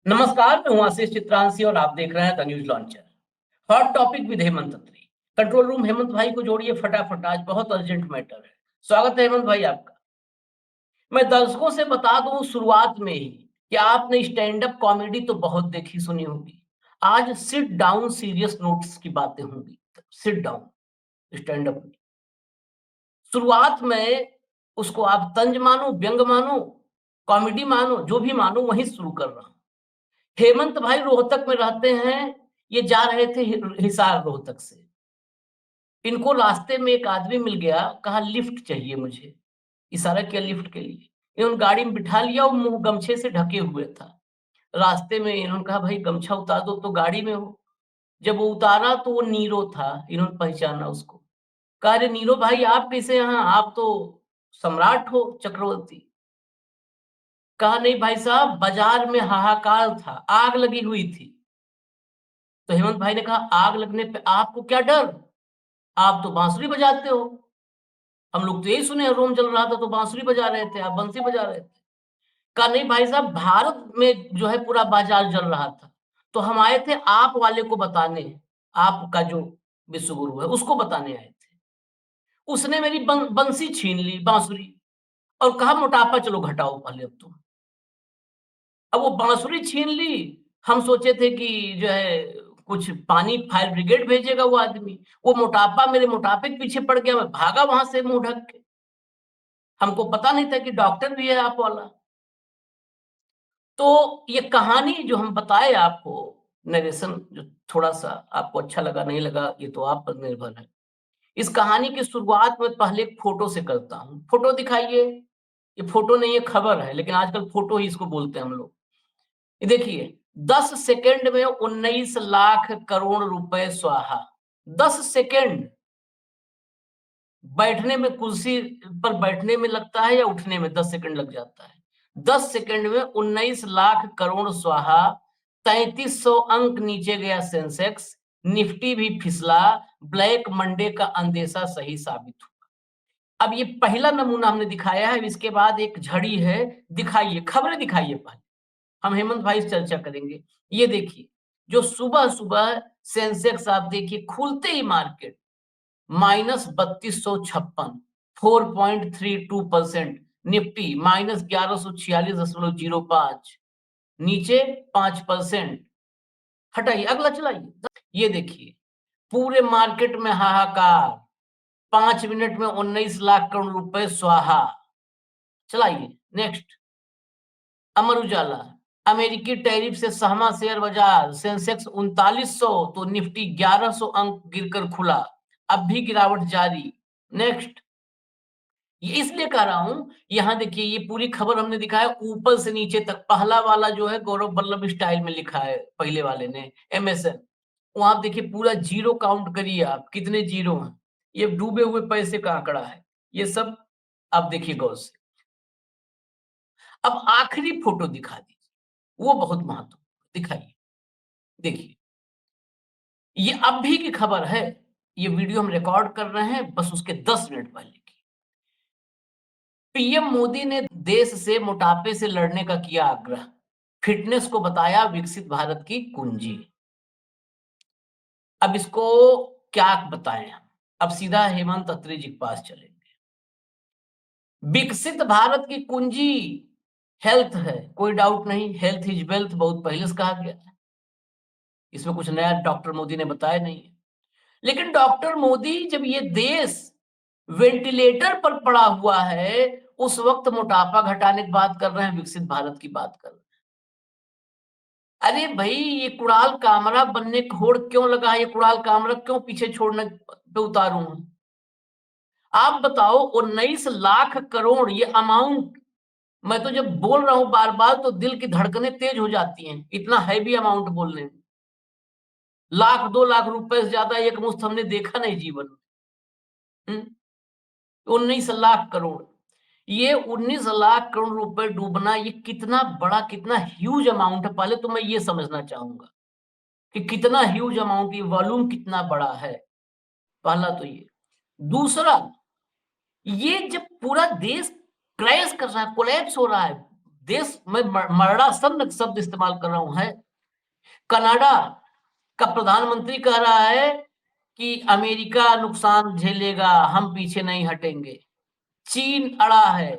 नमस्कार, मैं हूं आशीष चित्रांशी और आप देख रहे हैं the news launcher. Hot topic with Hemant Atri. Control room Hemant भाई को जोड़िए फटाफट, आज बहुत अर्जेंट मैटर है। स्वागत है हेमंत भाई आपका। मैं दर्शकों से बता दूं शुरुआत में ही कि आपने स्टैंड अप कॉमेडी तो बहुत देखी सुनी होगी। आज सिट डाउन सीरियस नोट्स की बातें होंगी। Sit down stand up. शुरुआत में उसको आप तंज मानो, व्यंग मानो, कॉमेडी मानो, जो भी मानो वहीं शुरू कर रहा हूं। हेमंत भाई रोहतक में रहते हैं। ये जा रहे थे हिसार रोहतक से। इनको रास्ते में एक आदमी मिल गया, कहा लिफ्ट चाहिए मुझे। इशारा किया लिफ्ट के लिए। इन्होंने गाड़ी में बिठा लिया और मुंह गमछे से ढके हुए था। रास्ते में इन्होंने कहा भाई गमछा उतार दो, तो गाड़ी में हो। जब वो उतारा तो वो नीरो था। इन्होंने पहचाना उसको। कहा अरे नीरो भाई आप कैसे यहाँ, आप तो सम्राट हो चक्रवर्ती। कहा नहीं भाई साहब, बाजार में हाहाकार था, आग लगी हुई थी। तो हेमंत भाई ने कहा आग लगने पे आपको क्या डर, आप तो बांसुरी बजाते हो। हम लोग तो यही सुने रोम जल रहा था तो बांसुरी बजा रहे थे, आप बंसी बजा रहे थे। कहा नहीं भाई साहब, भारत में जो है पूरा बाजार जल रहा था, तो हम आए थे आप वाले को बताने। आपका जो विश्व गुरु है उसको बताने आए थे। उसने मेरी बंसी छीन ली, बांसुरी, और कहा मोटापा चलो घटाओ पहले अब तुम। अब वो बांसुरी छीन ली। हम सोचे थे कि जो है कुछ पानी फायर ब्रिगेड भेजेगा वो आदमी। वो मोटापा मेरे मोटापे के पीछे पड़ गया, मैं भागा वहां से मुंह ढक के। हमको पता नहीं था कि डॉक्टर भी है आप वाला। तो ये कहानी जो हम बताए आपको, नरेशन जो थोड़ा सा आपको अच्छा लगा नहीं लगा ये तो आप पर निर्भर है। इस कहानी की शुरुआत में पहले एक फोटो से करता हूँ। फोटो दिखाइए। ये फोटो नहीं है, खबर है, लेकिन आजकल फोटो ही इसको बोलते हैं हम लोग। ये देखिए, 10 सेकंड में 19 लाख करोड़ रुपए स्वाहा। 10 सेकंड। बैठने में, कुर्सी पर बैठने में लगता है या उठने में 10 सेकंड लग जाता है। 10 सेकंड में 19 लाख करोड़ स्वाहा। 3300 अंक नीचे गया सेंसेक्स। निफ्टी भी फिसला। ब्लैक मंडे का अंदेशा सही साबित हुआ। अब ये पहला नमूना हमने दिखाया है, इसके बाद एक झड़ी है। दिखाइए, खबरें दिखाइए पहले, हम हेमंत भाई से चर्चा करेंगे। ये देखिए, जो सुबह सुबह सेंसेक्स आप देखिए खुलते ही मार्केट -3256, 4.32%। निफ्टी -1146.05, नीचे 5%। हटाइए, अगला चलाइए। ये देखिए, पूरे मार्केट में हाहाकार। 5 मिनट में 19 लाख करोड़ रुपए स्वाहा। चलाइए नेक्स्ट। अमर उजाला, अमेरिकी टैरिफ से सहमा शेयर बाजार। सेंसेक्स 3900 तो निफ्टी 1100 अंक गिरकर खुला। अब भी गिरावट जारी। नेक्स्ट। ये इसलिए कह रहा हूं, यहां देखिए ये पूरी खबर हमने दिखाया ऊपर से नीचे तक। पहला वाला जो है गौरव वल्लभ स्टाइल में लिखा है, पहले वाले ने एमएसएन। वहां आप देखिए पूरा जीरो काउंट करिए, आप कितने जीरो हैं। ये डूबे हुए पैसे का आंकड़ा है ये सब। आप देखिए गौर से। अब आखिरी फोटो दिखा दीजिए, वो बहुत महत्वपूर्ण दिखाइए। देखिए, ये अब भी की खबर है। ये वीडियो हम रिकॉर्ड कर रहे हैं बस उसके 10 मिनट पहले की। पीएम मोदी ने देश से मोटापे से लड़ने का किया आग्रह। फिटनेस को बताया विकसित भारत की कुंजी। अब इसको क्या बताएं हम। अब सीधा हेमंत अत्री जी के पास चलेंगे। विकसित भारत की कुंजी हेल्थ है, कोई डाउट नहीं। हेल्थ इज वेल्थ बहुत पहले से कहा गया है। इसमें कुछ नया डॉक्टर मोदी ने बताया नहीं है। लेकिन डॉक्टर मोदी जब ये देश वेंटिलेटर पर पड़ा हुआ है, उस वक्त मोटापा घटाने की बात कर रहे हैं, विकसित भारत की बात कर रहे हैं। अरे भाई, ये कुणाल कामरा बनने की होड़ क्यों लगा है, ये कुणाल कामरा क्यों पीछे छोड़ने पे उतारू हूं। आप बताओ, 19 लाख करोड़ ये अमाउंट। मैं तो जब बोल रहा हूं बार बार तो दिल की धड़कनें तेज हो जाती हैं, इतना हैवी अमाउंट बोलने में। 1 लाख 2 लाख रुपए से ज्यादा एक मुश्त हमने देखा नहीं जीवन में। 19 लाख करोड़। ये 19 लाख करोड़ रुपए डूबना, ये कितना बड़ा, कितना ह्यूज अमाउंट है। पहले तो मैं ये समझना चाहूंगा कि कितना ह्यूज अमाउंट, ये वॉल्यूम कितना बड़ा है। पहला तो ये। दूसरा, ये जब पूरा देश क्रैश कर रहा है, कोलैप्स हो रहा है, देश में मरणासन्न शब्द इस्तेमाल कर रहा हूं है। कनाडा का प्रधानमंत्री कह रहा है कि अमेरिका नुकसान झेलेगा, हम पीछे नहीं हटेंगे। चीन अड़ा है,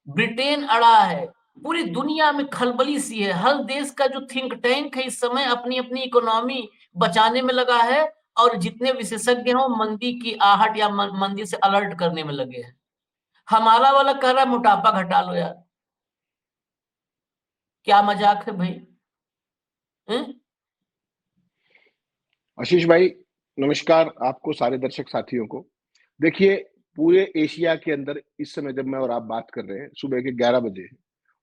ब्रिटेन अड़ा है, पूरी दुनिया में खलबली सी है। हर देश का जो थिंक टैंक है इस समय अपनी अपनी इकोनॉमी बचाने में लगा है, और जितने विशेषज्ञ हैं मंदी की आहट या मंदी से अलर्ट करने में लगे हैं। हमारा वाला कह रहा है मोटापा घटा लो यार, क्या मजाक है भाई। आशीष भाई नमस्कार आपको, सारे दर्शक साथियों को। देखिए, पूरे एशिया के अंदर इस समय जब मैं और आप बात कर रहे हैं सुबह के 11 बजे है,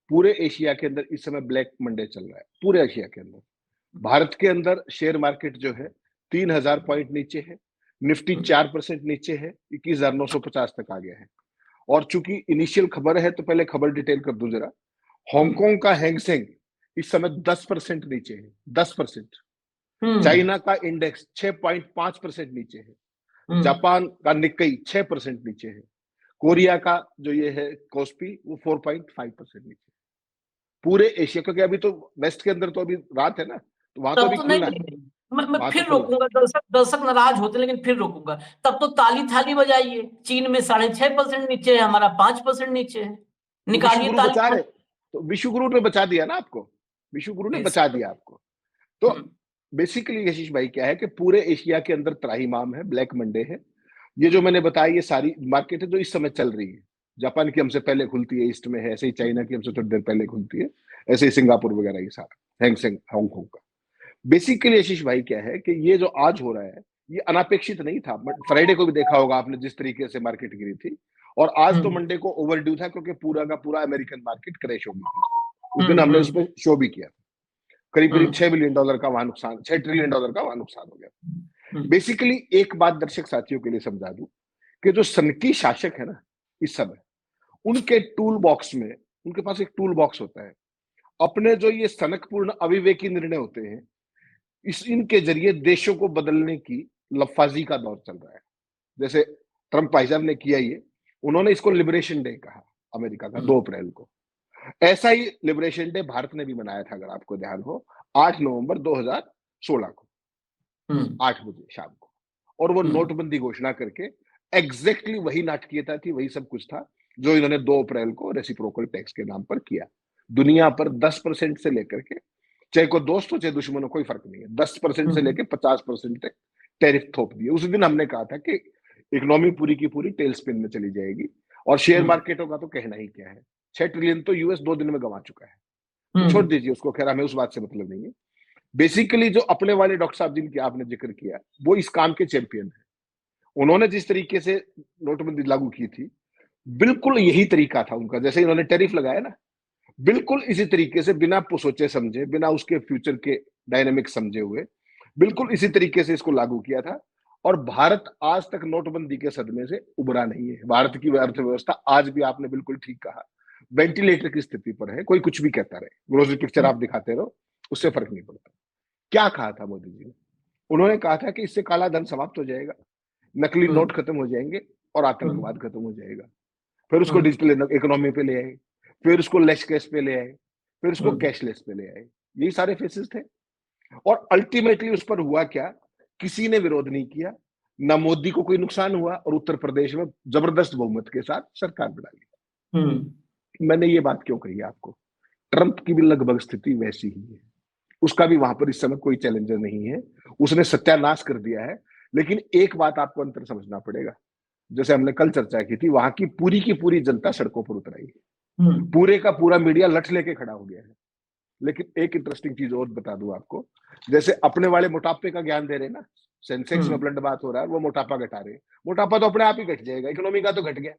पूरे एशिया के अंदर इस समय ब्लैक मंडे चल रहा है। पूरे एशिया के अंदर, भारत के अंदर शेयर मार्केट जो है 3000 पॉइंट नीचे है, निफ्टी 4% नीचे है, 21,950 तक आ गया है। और चूंकि इनिशियल खबर है तो पहले खबर डिटेल कर दूं जरा। हांगकांग का हैंगसेंग इस समय 10% नीचे है, 10%। चाइना का इंडेक्स 6.5% नीचे है, जापान का निक्केई 6% नीचे है, कोरिया का जो ये है कोस्पी वो 4.5% नीचे। पूरे एशिया, क्योंकि अभी तो वेस्ट के अंदर तो अभी रात है ना, तो वहां तो अभी खुलना है। मैं फिर रोकूंगा, दर्शक नाराज होते लेकिन फिर रोकूंगा। तब तो ताली थाली बजाइए। चीन में 6.5% नीचे है, हमारा 5% नीचे है। निकालिए विश्वगुरु ताली बचा रहे, थाली। तो विश्वगुरु ने बचा दिया ना आपको, विश्वगुरु ने बचा दिया आपको। तो बेसिकली आशीष भाई क्या है कि पूरे एशिया के अंदर त्राहिमाम है, ब्लैक मंडे है। ये जो मैंने बताया ये सारी मार्केट है जो इस समय चल रही है। जापान की हमसे पहले खुलती है ईस्ट में है, ऐसे ही चाइना की हमसे थोड़ी देर पहले खुलती है, ऐसे ही सिंगापुर वगैरह ये सारा हैंगसेंग हांगकांग का। बेसिकली आशीष भाई क्या है कि ये जो आज हो रहा है ये अनापेक्षित नहीं था, बट फ्राइडे को भी देखा होगा आपने जिस तरीके से मार्केट गिरी थी, और आज तो मंडे को ओवरड्यू था क्योंकि पूरा का पूरा अमेरिकन मार्केट क्रैश हो गई थी। उस दिन हमने उस पर शो भी किया था। करीब करीब $6 बिलियन का वहां नुकसान, $6 ट्रिलियन का वहां नुकसान हो गया। बेसिकली एक बात दर्शक साथियों के लिए समझा दूं कि जो सनकी शासक है ना इस समय, उनके टूल बॉक्स में, उनके पास एक टूल बॉक्स होता है। अपने जो ये सनकपूर्ण अविवेकी निर्णय होते हैं, इनके जरिए देशों को बदलने की लफाजी का दौर चल रहा है। जैसे ट्रंप भाई साहब ने किया ये, उन्होंने इसको लिबरेशन डे कहा अमेरिका का 2 अप्रैल को। ऐसा ही लिबरेशन डे भारत ने भी मनाया था, अगर आपको ध्यान हो, 8 नवंबर 2016 को 8 बजे शाम को। और वो नोटबंदी घोषणा करके एग्जैक्टली वही नाटकीयता थी, वही सब कुछ था जो इन्होंने 2 अप्रैल को रेसिप्रोकल टैक्स के नाम पर किया। दुनिया पर 10% से लेकर के, चाहे कोई दोस्त हो चाहे दुश्मन हो, कोई फर्क नहीं है, 10% से लेकर 50% तक टैरिफ थोप दिए। उस दिन हमने कहा था कि इकोनॉमी पूरी की पूरी टेल स्पिन में चली जाएगी, और शेयर मार्केटों का तो कहना ही क्या है। 6 ट्रिलियन तो यूएस 2 दिन में गंवा चुका है, तो छोड़ दीजिए उसको, खैर हमें उस बात से मतलब नहीं है। बेसिकली जो अपने वाले डॉक्टर साहब जिनकी आपने जिक्र किया, वो इस काम के चैंपियन है। उन्होंने जिस तरीके से नोटबंदी लागू की थी, बिल्कुल यही तरीका था उनका। जैसे इन्होंने टैरिफ लगाया ना, बिल्कुल इसी तरीके से, बिना सोचे समझे, बिना उसके फ्यूचर के डायनेमिक समझे हुए, बिल्कुल इसी तरीके से इसको लागू किया था। और भारत आज तक नोटबंदी के सदमे से उभरा नहीं है। भारत की अर्थव्यवस्था आज भी, आपने बिल्कुल ठीक कहा, वेंटिलेटर की स्थिति पर है। कोई कुछ भी कहता रहे, ग्रोसरी पिक्चर आप दिखाते रहो, उससे फर्क नहीं पड़ता। क्या कहा था मोदी जी ने? उन्होंने कहा था कि इससे काला धन समाप्त हो जाएगा, नकली नोट खत्म हो जाएंगे और आतंकवाद खत्म हो जाएगा। फिर उसको डिजिटल इकोनॉमी पे ले आए, फिर उसको लेस कैश पे ले आए, फिर उसको कैशलेस पे ले आए। यही सारे फेसेस थे। और अल्टीमेटली उस पर हुआ क्या? किसी ने विरोध नहीं किया, ना मोदी को कोई नुकसान हुआ, और उत्तर प्रदेश में जबरदस्त बहुमत के साथ सरकार बना ली। मैंने ये बात क्यों कही आपको? ट्रंप की भी लगभग स्थिति वैसी ही है। उसका भी वहां पर इस समय कोई चैलेंजर नहीं है, उसने सत्यानाश कर दिया है। लेकिन एक बात आपको अंतर समझना पड़ेगा, जैसे हमने कल चर्चा की थी, वहां की पूरी जनता सड़कों पर उतर आई है, पूरे का पूरा मीडिया लठ लेके खड़ा हो गया है। लेकिन एक इंटरेस्टिंग चीज और बता दूं आपको, जैसे अपने वाले मोटापे का ज्ञान दे रहे ना, सेंसेक्स में ब्लड बात हो रहा है, वो मोटापा घटा रहे। मोटापा तो अपने आप ही घट जाएगा, इकोनॉमी का तो घट गया,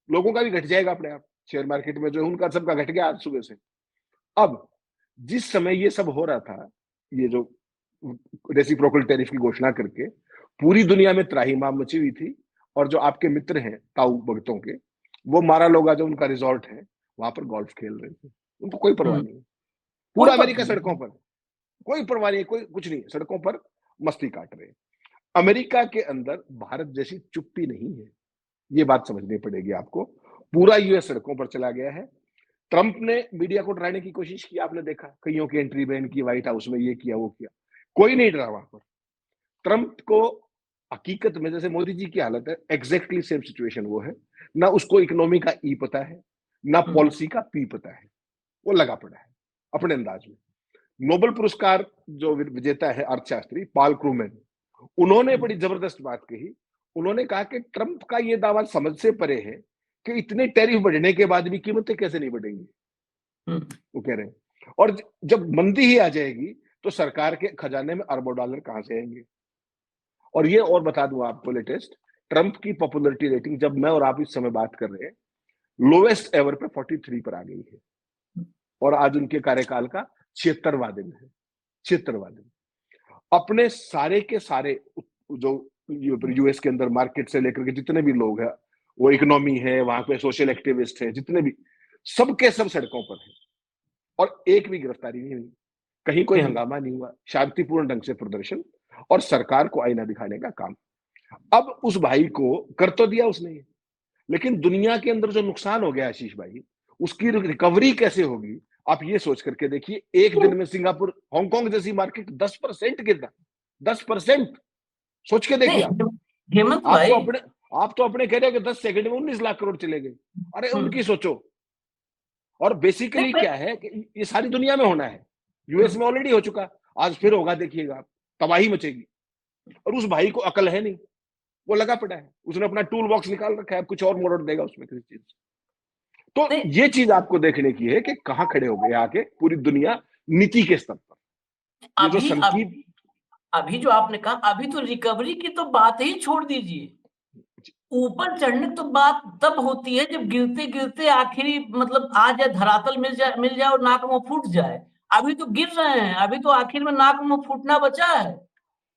लोगों का भी घट जाएगा अपने आप। शेयर मार्केट में जो उनका सबका घट गया आज सुबह से। अब जिस समय ये सब हो रहा था, ये जो रेसिप्रोकल टैरिफ की घोषणा करके पूरी दुनिया में त्राहिमाम मची हुई थी, और जो आपके मित्र हैं ताऊ भगतों के, वो मारा लोगा जो उनका रिजॉर्ट है, वहां पर गोल्फ खेल रहे थे, उनको कोई परवाह नहीं। पूरा अमेरिका सड़कों पर, कोई परवाह नहीं, कोई कुछ नहीं, सड़कों पर मस्ती काट रहे हैं। अमेरिका के अंदर भारत जैसी चुप्पी नहीं है, ये बात समझनी पड़ेगी आपको। पूरा यूएस सड़कों पर चला गया है। ट्रंप ने मीडिया को डराने की कोशिश की, आपने देखा, कईयों की एंट्री बैन की, व्हाइट हाउस में ये किया वो किया, कोई नहीं डरा वहां पर। ट्रंप को हकीकत में जैसे मोदी जी की हालत है, एग्जैक्टली सेम सिचुएशन वो है, ना उसको इकोनॉमी का ई पता है, ना पॉलिसी का पी पता है, वो लगा पड़ा है अपने अंदाज में। नोबेल पुरस्कार जो विजेता है अर्थशास्त्री पाल क्रूमैन, उन्होंने बड़ी जबरदस्त बात कही। उन्होंने कहा कि ट्रंप का ये दावा समझ से परे है कि इतने टैरिफ बढ़ने के बाद भी कीमतें कैसे नहीं बढ़ेंगी। वो कह रहे हैं, और जब मंदी ही आ जाएगी तो सरकार के खजाने में अरबों डॉलर कहां से आएंगे। और ये और बता दूं आपको लेटेस्ट, ट्रंप की पॉपुलैरिटी रेटिंग जब मैं और आप इस समय बात कर रहे हैं, लोवेस्ट एवर पे 43 पर आ गई है, और आज उनके कार्यकाल का 76वां दिन है। 76वां दिन। अपने सारे के सारे जो यूएस के अंदर मार्केट से लेकर के जितने भी लोग हैं, वो इकोनॉमी है, वहां पे सोशल एक्टिविस्ट है, जितने भी, सबके सब सड़कों पर है, और एक भी गिरफ्तारी नहीं हुई, कहीं कोई हंगामा नहीं हुआ, शांतिपूर्ण ढंग से प्रदर्शन और सरकार को आईना दिखाने का काम। अब उस भाई को कर तो दिया उसने, लेकिन दुनिया के अंदर जो नुकसान हो गया आशीष भाई, उसकी रिकवरी कैसे होगी, आप ये सोच करके देखिए। एक दिन में सिंगापुर, हांगकांग जैसी मार्केट 10% गिरना, 10%। सोच के देखिए आप। हेमंत आप भाई, तो अपने आप तो अपने कह रहे हो कि 10 सेकंड में 19 लाख करोड़ चले गए। अरे उनकी सोचो। और बेसिकली क्या है कि ये सारी दुनिया में होना है, यूएस में ऑलरेडी हो चुका, आज फिर होगा, देखिएगा आप, तबाही मचेगी। और उस भाई को अकल है नहीं, वो लगा पड़ा है, उसने अपना टूल बॉक्स निकाल रखा है, कुछ और मोड़ देगा उसमें किसी चीज। तो ये चीज आपको देखने की है कि कहां खड़े हो गए आके पूरी दुनिया नीति के स्तर पर। ये जो अभी संकीर्ण, अभी जो आपने कहा, अभी तो रिकवरी की तो बात ही छोड़ दीजिए, ऊपर चढ़ने तो बात तब होती है जब गिरते गिरते आखिरी मतलब आ जाए, धरातल मिल जाए और नाक मुंह फूट जाए। अभी तो गिर रहे हैं, अभी तो आखिर में नाक मुंह फूटना बचा है।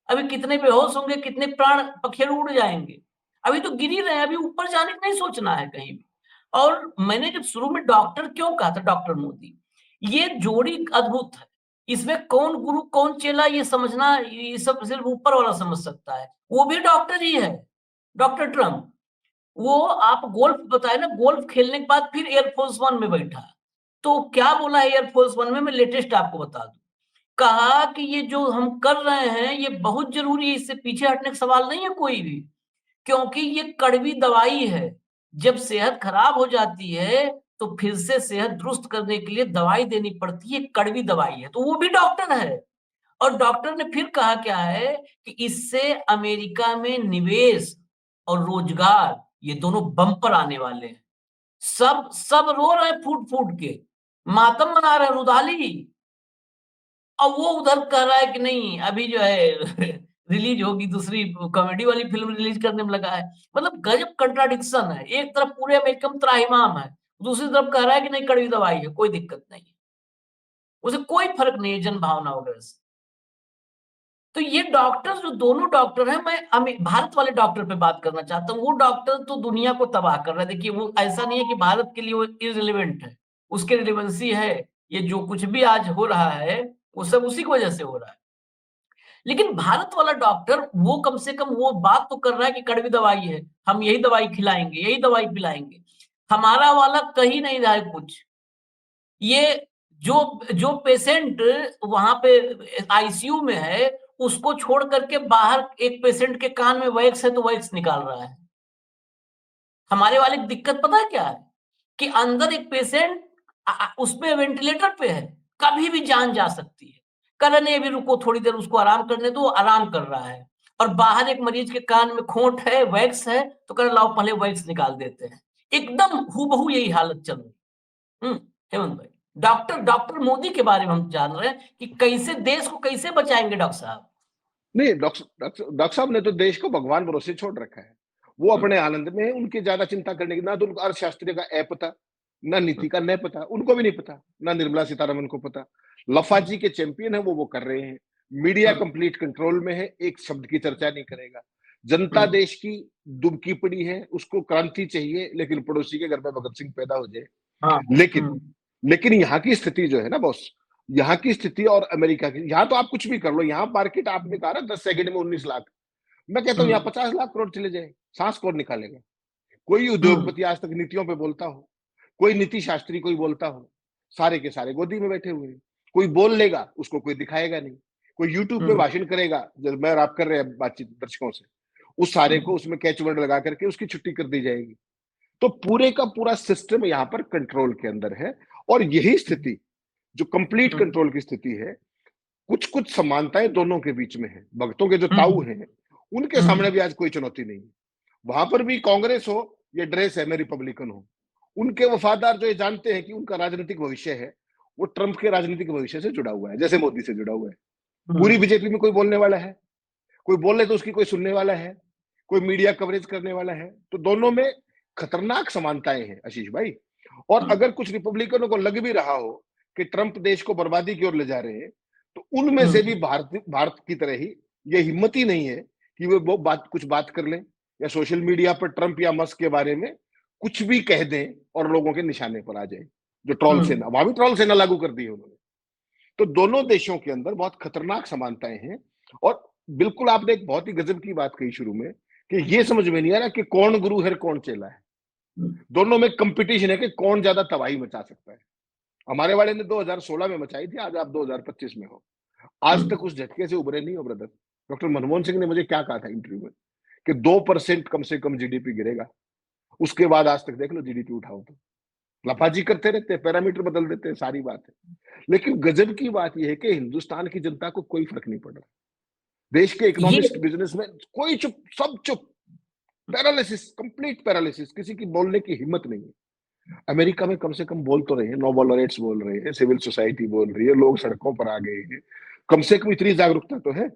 अभी कितने बेहोश होंगे, कितने प्राण पखेरु उड़ जाएंगे। अभी तो गिर ही रहे हैं, अभी ऊपर जाने का नहीं सोचना है कहीं भी। और मैंने जब शुरू में डॉक्टर क्यों कहा था, डॉक्टर मोदी, ये जोड़ी अद्भुत है। इसमें कौन गुरु कौन चेला ये समझना, ये सब सिर्फ ऊपर वाला समझ सकता है। वो भी डॉक्टर ही है, डॉक्टर ट्रम्प। वो आप गोल्फ बताए ना, गोल्फ खेलने के बाद फिर एयरफोर्स वन में बैठा। तो क्या बोला है एयरफोर्स वन में, मैं लेटेस्ट आपको बता दूं। कहा कि ये जो हम कर रहे हैं ये बहुत जरूरी है, इससे पीछे हटने का सवाल नहीं है कोई भी, क्योंकि ये कड़वी दवाई है। जब सेहत खराब हो जाती है तो फिर से सेहत दुरुस्त करने के लिए दवाई देनी पड़ती है, कड़वी दवाई है। तो वो भी डॉक्टर है। और डॉक्टर ने फिर कहा क्या है कि इससे अमेरिका में निवेश और रोजगार ये दोनों बम्पर आने वाले हैं। सब सब रो रहे हैं फूट फूट के, मातम मना रहे हैं, रुदाली। और वो उधर कह रहा है कि नहीं, अभी जो है रिलीज होगी, दूसरी कॉमेडी वाली फिल्म रिलीज करने में लगा है। मतलब गजब कंट्राडिक्शन है, एक तरफ पूरे अमेरिका में त्राहिमाम है, दूसरी तरफ कह रहा है कि नहीं कड़वी दवाई है, कोई दिक्कत नहीं है, उसे कोई फर्क नहीं है जन भावना वगैरह से। तो ये डॉक्टर जो दोनों डॉक्टर हैं, मैं भारत वाले डॉक्टर पे बात करना चाहता हूँ। वो डॉक्टर तो दुनिया को तबाह कर रहा है। देखिए, वो ऐसा नहीं है कि भारत के लिए वो इररिलेवेंट है, उसके रिलेवेंसी है। ये जो कुछ भी आज हो रहा है वो सब उसी की वजह से हो रहा है। लेकिन भारत वाला डॉक्टर वो कम से कम वो बात तो कर रहा है कि कड़वी दवाई है, हम यही दवाई खिलाएंगे, यही दवाई पिलाएंगे। हमारा वाला कहीं नहीं रहा है कुछ। ये जो जो पेशेंट वहां पे आईसीयू में है, उसको छोड़ करके बाहर एक पेशेंट के कान में वैक्स है तो वैक्स निकाल रहा है। हमारे वाले की दिक्कत पता है क्या है, कि अंदर एक पेशेंट उसपे वेंटिलेटर पे है, कभी भी जान जा सकती है। कह नहीं अभी रुको थोड़ी देर उसको आराम करने दो, आराम कर रहा है। और बाहर एक मरीज के कान में खोट है, वैक्स है, तो कह लाओ पहले वैक्स निकाल देते हैं। एकदम हूबहू यही हालत चल रही। हेमंत भाई, डॉक्टर डॉक्टर मोदी के बारे में हम जान रहे हैं कि कैसे देश को कैसे बचाएंगे डॉक्टर साहब। नहीं, डॉक्टर साहब ने तो देश को भगवान भरोसे छोड़ रखा है। वो अपने आनंद में है, उनकी ज्यादा चिंता करने की, ना तो उनको अर्थशास्त्री का ए पता, ना नीति का न पता, उनको भी नहीं पता, ना निर्मला सीतारमन को पता। लफाजी के चैंपियन है वो कर रहे हैं। मीडिया कंप्लीट कंट्रोल में है, एक शब्द की चर्चा नहीं करेगा। जनता देश की दुबकी पड़ी है, उसको क्रांति चाहिए, लेकिन पड़ोसी के घर में भगत सिंह पैदा हो जाए। लेकिन यहाँ की स्थिति जो है ना बॉस, यहाँ की स्थिति और अमेरिका की, यहाँ तो आप कुछ भी कर लो, यहाँ मार्केट आपने कहा ना 10 सेकंड में 19 लाख, मैं कहता हूँ यहाँ 50 लाख करोड़ चले जाए, सांस कौन निकालेगा। कोई उद्योगपति आज तक नीतियों पे बोलता हो, कोई नीति शास्त्री कोई बोलता हो, सारे के सारे गोदी में बैठे हुए हैं। कोई बोल लेगा, उसको कोई दिखाएगा नहीं। कोई यूट्यूब पे भाषण करेगा, जब मैं और आप कर रहे हैं बातचीत दर्शकों से, उस सारे को उसमें कैच वर्ड लगा करके उसकी छुट्टी कर दी जाएगी। तो पूरे का पूरा सिस्टम यहाँ पर कंट्रोल के अंदर है। और यही स्थिति जो कंप्लीट कंट्रोल की स्थिति है, कुछ कुछ समानताएं दोनों के बीच में है। भक्तों के जो ताऊ हैं, उनके सामने भी आज कोई चुनौती नहीं है। वहां पर भी कांग्रेस हो या ड्रेस है में रिपब्लिकन हो, उनके वफादार जो ये जानते हैं कि उनका राजनीतिक भविष्य है वो ट्रंप के राजनीतिक भविष्य से जुड़ा हुआ है, जैसे मोदी से जुड़ा हुआ है। पूरी बीजेपी में कोई बोलने वाला है, कोई बोले तो उसकी कोई सुनने वाला है, कोई मीडिया कवरेज करने वाला है। तो दोनों में खतरनाक समानताएं हैं आशीष भाई। और अगर कुछ रिपब्लिकनों को लग भी रहा हो कि ट्रंप देश को बर्बादी की ओर ले जा रहे हैं, तो उनमें से भी भारत की तरह ही ये हिम्मत ही नहीं है कि वो कुछ बात कर लें या सोशल मीडिया पर ट्रंप या मस्क के बारे में कुछ भी कह दें और लोगों के निशाने पर आ जाए। जो ट्रोल सेना, वहां भी ट्रोल सेना लागू कर दी है उन्होंने। तो दोनों देशों के अंदर बहुत खतरनाक समानताएं हैं। और बिल्कुल आपने एक बहुत ही गजब की बात कही शुरू में कि ये समझ में नहीं आ रहा कि कौन गुरु है कौन चेला है। दोनों में कंपटीशन है कि कौन ज्यादा तबाही मचा सकता है। हमारे वाले ने 2016 में मचाई थी, आज आप 2025 में हो। आज तक उस झटके से उभरे नहीं हो ब्रदर। डॉक्टर मनमोहन सिंह ने मुझे क्या कहा था इंटरव्यू में कि 2% कम से कम जीडीपी गिरेगा। उसके बाद आज तक देख लो जीडीपी उठाओ तो लफाजी करते रहते हैं, पैरामीटर बदल देते हैं, सारी बात है। लेकिन गजब की बात यह है कि हिंदुस्तान की जनता को कोई फर्क नहीं पड़ रहा। देश के इकोनॉमिस्ट, बिजनेसमैन, कोई चुप, सब चुप, पैरालिसिस, कंप्लीट पैरालिसिस, किसी की बोलने की हिम्मत नहीं है। अमेरिका में कम से कम बोल तो रहे हैं, नोबेल लॉरेट्स बोल रहे हैं, सिविल सोसाइटी बोल रही है, लोग सड़कों पर आ गए हैं, कम से कम इतनी जागरूकता तो है।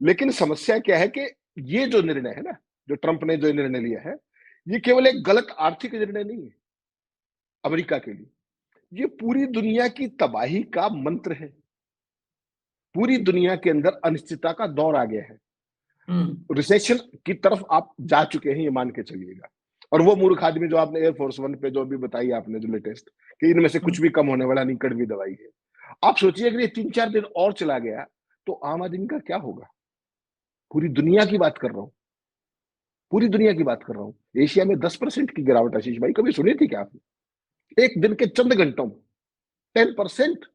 लेकिन समस्या क्या है कि ये जो निर्णय है ना, जो ट्रंप ने जो निर्णय लिया है, ये केवल एक गलत आर्थिक निर्णय नहीं है अमेरिका के लिए, ये पूरी दुनिया की तबाही का मंत्र है। पूरी दुनिया के अंदर अनिश्चितता का दौर आ गया है। रिसेशन की तरफ आप जा चुके हैं, ये मान के चलिएगा। और वो मूर्ख आदमी जो आपने एयरफोर्स 1 पे जो भी बताई आपने, जो लेटेस्ट, कि इनमें से कुछ भी कम होने वाला नहीं, कड़वी दवाई है। आप सोचिए अगर ये 3-4 दिन और चला गया तो आम आदमी का क्या होगा। पूरी दुनिया की बात कर रहा हूं, पूरी दुनिया की बात कर रहा हूं। एशिया में 10% की गिरावट, आशीष भाई कभी सुनी थी क्या आपने? एक दिन के चंद घंटों में 10%।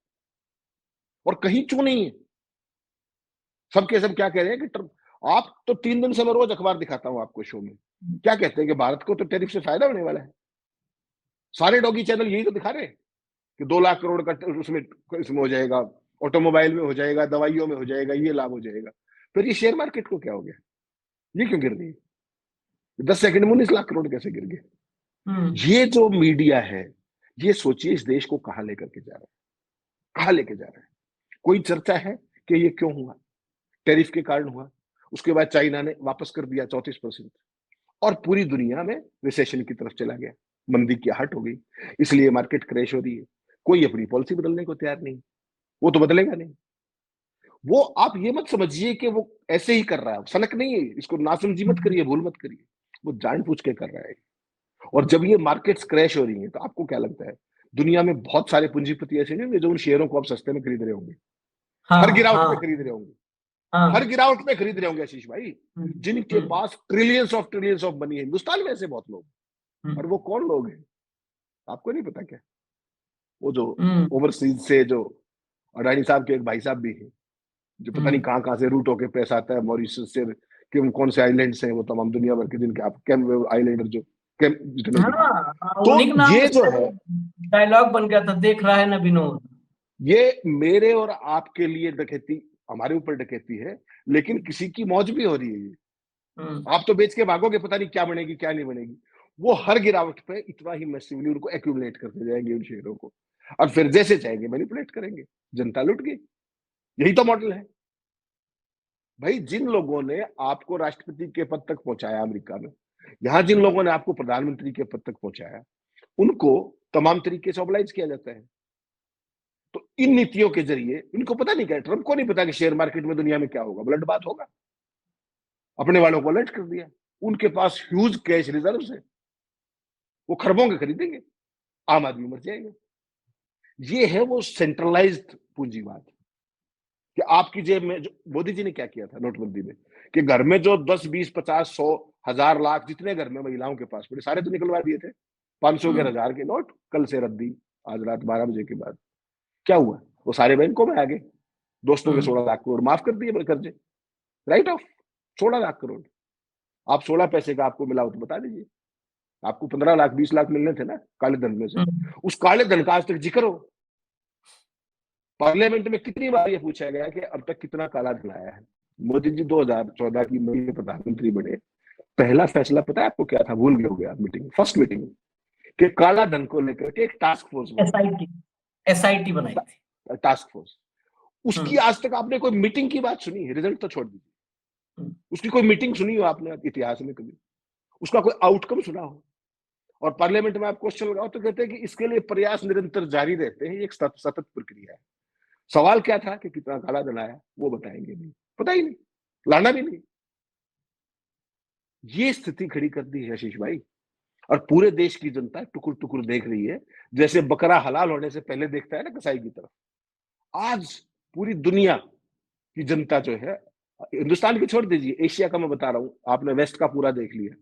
और कहीं क्यों नहीं है। सबके सब क्या कह रहे हैं कि आप तो 3 दिन से मैं रोज अखबार दिखाता हूं आपको शो में, क्या कहते हैं कि भारत को तो टैरिफ से फायदा होने वाला है। सारे डॉगी चैनल यही तो दिखा रहे हैं कि 2 लाख करोड़ का उसमें हो जाएगा, ऑटोमोबाइल में हो जाएगा, दवाइयों में हो जाएगा, ये लाभ हो जाएगा। फिर ये शेयर मार्केट को क्या हो गया, ये क्यों गिर गई? 10 सेकंड में 19 लाख करोड़ कैसे गिर गए? ये जो मीडिया है, ये सोचिए इस देश को कहां लेकर के जा रहा है, कहां लेके जा रहा है। कोई चर्चा है कि ये क्यों हुआ? टैरिफ के कारण हुआ। उसके बाद चाइना ने वापस कर दिया 34%, और पूरी दुनिया में रिसेशन की तरफ चला गया, मंदी की आहट हो गई, इसलिए मार्केट क्रैश हो रही है। कोई अपनी पॉलिसी बदलने को तैयार नहीं, वो तो बदलेगा नहीं। वो आप ये मत समझिए कि वो ऐसे ही कर रहा है, सनक नहीं है, इसको नासमझी मत करिए, भूल मत करिए, वो जानबूझ के कर रहा है। और जब ये मार्केट्स क्रैश हो रही है तो आपको क्या लगता है, दुनिया में बहुत सारे पूंजीपति ऐसे नहीं होंगे जो उन शेयरों को आप सस्ते में खरीद रहे होंगे, हर गिरावट में खरीद रहे होंगे, हर गिरावट में खरीद रहे होंगे आशीष भाई, जिनके पास ट्रिलियंस ऑफ मनी है। हिंदुस्तान में ऐसे बहुत लोग, और वो कौन लोग हैं आपको नहीं पता क्या? वो जो ओवरसीज से जो अडानी साहब के एक भाई साहब भी हैं, जो पता नहीं कहां से रूट होके पैसा आता है, मॉरिशस से, कि कौन से आइलैंड से, वो तमाम दुनिया भर के जिनके आप कैम आइलैंडर जो जितने भी, तो ये जो है डायलॉग बन गया था, देख रहा है ना विनोद। ये मेरे और आपके लिए डकैती, हमारे ऊपर डकैती है, लेकिन किसी की मौज भी हो रही है ये। आप तो बेच के भागोगे, पता नहीं क्या बनेगी क्या नहीं बनेगी। वो हर गिरावट पे इतना ही मैसिवली उनको एक्यूमुलेट करते जाएंगे उन शेयरों को, और फिर जैसे चाहेंगे मैनिपुलेट करेंगे, जनता लुट गई। यही तो मॉडल है भाई। जिन लोगों ने आपको राष्ट्रपति के पद तक पहुंचाया अमेरिका में, यहां जिन लोगों ने आपको प्रधानमंत्री के पद तक पहुंचाया, उनको तमाम तरीके से ऑबलाइज किया जाता है। तो इन नीतियों के जरिए इनको पता नहीं क्या, ट्रंप को नहीं पता कि शेयर मार्केट में दुनिया में क्या होगा, ब्लड बात होगा। अपने वालों को अलर्ट कर दिया, उनके पास ह्यूज कैश रिजर्व है, वो खरबों के खरीदेंगे, आम आदमी मर जाएगा। ये है वो सेंट्रलाइज्ड पूंजीवाद, कि आपकी जेब में, जो मोदी जी ने क्या किया था नोटबंदी में, कि घर में जो 10, 20, 50, 100, 1000 लाख जितने घर में महिलाओं के पास पड़े, सारे तो निकलवा दिए थे। 500 के 1000 के नोट कल से रद्दी, आज रात 12 बजे के बाद। क्या हुआ? वो सारे बैंकों में आ गए, दोस्तों के 16 लाख करोड़ माफ कर दिए कर्जे, राइट ऑफ 16 लाख करोड़। आप 16 पैसे का आपको मिला हो तो बता दीजिए। आपको 15 लाख 20 लाख मिलने थे ना काले धन में से, उस काले धन का आज तक जिक्र हो। पार्लियामेंट में कितनी बार ये पूछा गया कि अब तक कितना काला धन आया है। मोदी जी 2014 की मई में प्रधानमंत्री बने, पहला फैसला पता है आपको क्या था? भूल गए होंगे आप मीटिंग, फर्स्ट मीटिंग, कि काला धन को लेकर के एक टास्क फोर्स एसआईटी बनाई थी, टास्क फोर्स। उसकी आज तक आपने कोई मीटिंग की बात सुनी है? रिजल्ट तो छोड़ दीजिए, उसकी कोई मीटिंग सुनी हो आपने इतिहास में कभी? उसका कोई आउटकम सुना हो? और पार्लियामेंट में आप क्वेश्चन लगाओ तो कहते हैं कि इसके लिए प्रयास निरंतर जारी रहते हैं, एक सतत प्रक्रिया है। सवाल क्या था कि कितना काला धन आया, वो बताएंगे नहीं, पता ही नहीं, लाना भी नहीं। ये स्थिति खड़ी कर दी है आशीष भाई, और पूरे देश की जनता टुकुर टुकुर देख रही है, जैसे बकरा हलाल होने से पहले देखता है ना कसाई की तरफ। आज पूरी दुनिया की जनता जो है, हिंदुस्तान की छोड़ दीजिए, एशिया का मैं बता रहा हूं, आपने वेस्ट का पूरा देख लिया,